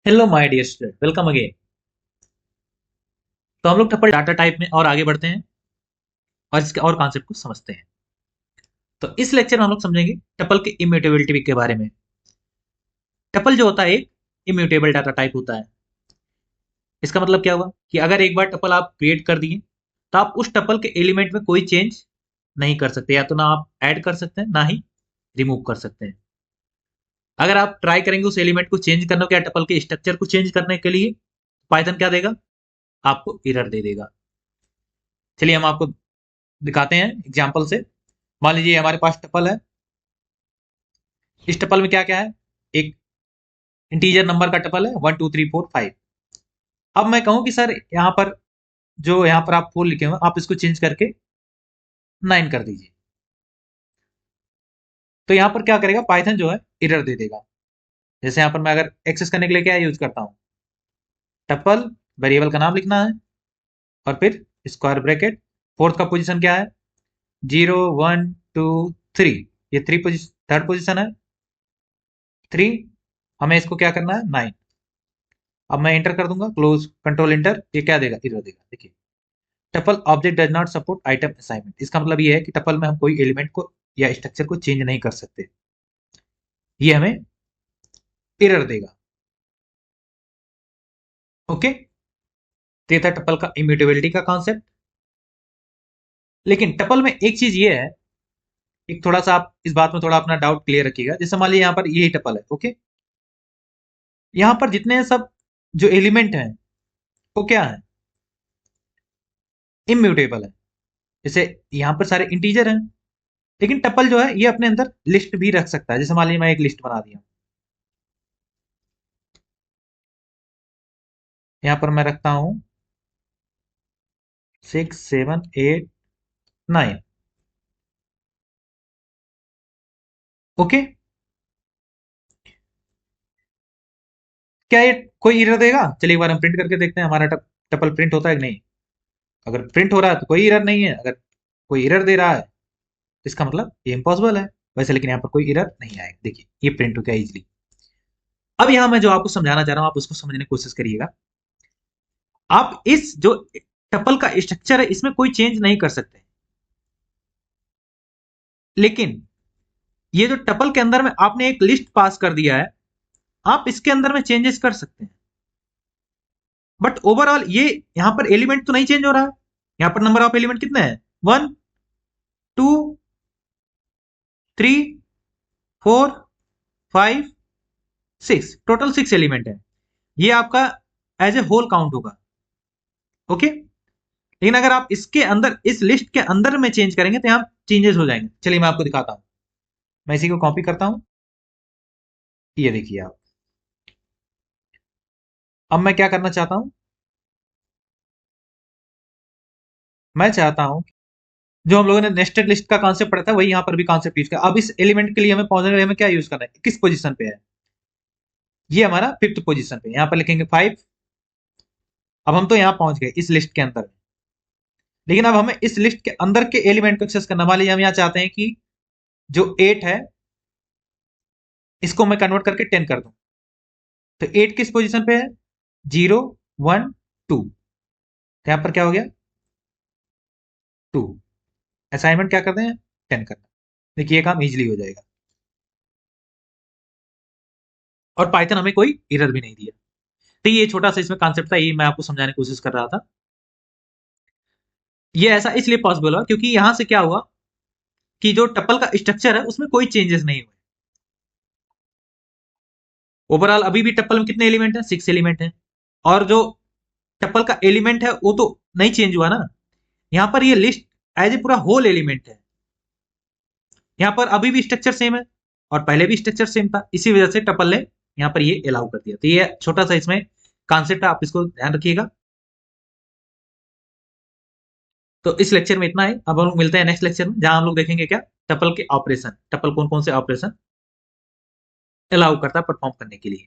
Hello my dear student, welcome again. तो हम लोग टप्पल डाटा टाइप में और आगे बढ़ते हैं और इसके और कॉन्सेप्ट को समझते हैं। तो इस लेक्चर में हम लोग समझेंगे टपल के इम्यूटेबिलिटी के बारे में। टपल जो होता है एक इम्यूटेबल डाटा टाइप होता है। इसका मतलब क्या हुआ कि अगर एक बार टपल आप क्रिएट कर दिए तो आप उस टपल के एलिमेंट में कोई चेंज नहीं कर सकते, या तो ना आप ऐड कर सकते हैं ना ही रिमूव कर सकते हैं। अगर आप ट्राई करेंगे उस एलिमेंट को चेंज करने को या टपल के स्ट्रक्चर को चेंज करने के लिए, पाइथन क्या देगा? आपको एरर दे देगा। चलिए हम आपको दिखाते हैं एग्जाम्पल से। मान लीजिए हमारे पास टपल है। इस टपल में क्या क्या है? एक इंटीजर नंबर का टपल है 1 2 3 4 5। अब मैं कहूं कि सर यहाँ पर जो यहाँ पर आप 4 लिखे हुए आप इसको चेंज करके 9 कर दीजिए, तो यहाँ पर क्या करेगा? पाइथन जो है एरर दे देगा। जैसे यहाँ पर मैं अगर एक्सेस करने के लिए क्या यूज करता हूँ, टपल वेरिएबल का नाम लिखना है और फिर स्क्वायर ब्रैकेट, फोर्थ का पोजीशन क्या है? 0 1 2 3, ये थ्री पोजिशन, थर्ड पोजीशन है 3। हमें इसको क्या करना है? 9। अब मैं एंटर कर दूंगा, क्लोज कंट्रोल एंटर, ये क्या देगा? एरर देगा। देखिए, tuple object does not support item assignment. इसका मतलब ये है कि टपल में हम कोई एलिमेंट को या स्ट्रक्चर को चेंज नहीं कर सकते। ये हमें एरर देगा। ओके, तो ये था टपल का इम्यूटेबिलिटी का कॉन्सेप्ट। लेकिन टपल में एक चीज ये है, एक थोड़ा सा आप इस बात में थोड़ा अपना डाउट क्लियर रखिएगा। जैसे मान लीजिए यहाँ पर यही टपल है, ओके। यहाँ पर जितने सब जो एलिमेंट हैं वो क्या है? इम्यूटेबल है। जैसे यहाँ पर सारे इंटीजर हैं, लेकिन टपल जो है ये अपने अंदर लिस्ट भी रख सकता है। जैसे मान लीजिए मैं एक लिस्ट बना दिया, यहाँ पर मैं रखता हूँ 6 7 8 9। ओके, क्या ये कोई एरर देगा? चलिए एक बार हम प्रिंट करके देखते हैं हमारा टपल प्रिंट होता है कि नहीं। अगर प्रिंट हो रहा है तो कोई एरर नहीं है। अगर कोई एरर दे रहा है तो इसका मतलब ये इम्पॉसिबल है। वैसे लेकिन यहाँ पर कोई एरर नहीं आएगा। देखिए ये प्रिंट हो गया इजिली। अब यहाँ मैं जो आपको समझाना चाह रहा हूँ आप उसको समझने की कोशिश करिएगा। आप इस जो टपल का स्ट्रक्चर है इसमें कोई चेंज नहीं कर सकते, लेकिन ये जो टपल के अंदर में आपने एक लिस्ट पास कर दिया है, आप इसके अंदर में चेंजेस कर सकते हैं। बट ओवरऑल ये यहाँ पर एलिमेंट तो नहीं चेंज हो रहा है। यहाँ पर नंबर ऑफ एलिमेंट कितने हैं? 1 2 3 4 5 6, टोटल 6 एलिमेंट है। ये आपका एज ए होल काउंट होगा। ओके, लेकिन अगर आप इसके अंदर इस लिस्ट के अंदर में चेंज करेंगे तो यहाँ चेंजेस हो जाएंगे। चलिए मैं आपको दिखाता हूं। मैं इसी को कॉपी करता हूं। ये देखिए आप। अब मैं क्या करना चाहता हूं, मैं चाहता हूं जो हम लोगों ने नेस्टेड लिस्ट का कॉन्सेप्ट पढ़ा था वही यहाँ पर भी कॉन्सेप्ट यूज कर। अब इस एलिमेंट के लिए हमें पहुंचने के लिए हमें क्या यूज करना है? किस पोजीशन पे है? ये हमारा 5th पोजीशन पे। यहाँ पर लिखेंगे 5। अब हम तो यहाँ पहुंच गए इस लिस्ट के अंदर, लेकिन अब हमें इस लिस्ट के अंदर के एलिमेंट को एक्सेस करना। मान लीजिए हम यहाँ चाहते हैं कि जो 8 है इसको मैं कन्वर्ट करके 10 कर दूं, तो 8 किस पोजीशन पे है? 0 1 2। तो यहाँ पर क्या हो गया? 2। असाइनमेंट क्या करते हैं? 10 करना। देखिए ये काम इजीली हो जाएगा और पाइथन हमें कोई एरर भी नहीं दिया। तो ये छोटा सा इसमें कॉन्सेप्ट था, ये मैं आपको समझाने की कोशिश कर रहा था। ये ऐसा इसलिए पॉसिबल हुआ क्योंकि यहां से क्या हुआ कि जो टपल का स्ट्रक्चर है उसमें कोई चेंजेस नहीं हुए। ओवरऑल अभी भी टपल में कितने एलिमेंट हैं? 6 एलिमेंट हैं। और जो टपल का एलिमेंट है वो तो नहीं चेंज हुआ ना। यहाँ पर ये लिस्ट एज ए पूरा होल एलिमेंट है। यहाँ पर अभी भी स्ट्रक्चर सेम है और पहले भी स्ट्रक्चर सेम था, इसी वजह से टपल ने यहाँ पर ये अलाउ कर दिया। तो ये छोटा सा इसमें कॉन्सेप्ट है, आप इसको ध्यान रखिएगा। तो इस लेक्चर में इतना है। अब हम लोग मिलते हैं नेक्स्ट लेक्चर में, जहां हम लोग देखेंगे क्या? टपल के ऑपरेशन, टपल कौन कौन से ऑपरेशन अलाउ करता है परफॉर्म करने के लिए।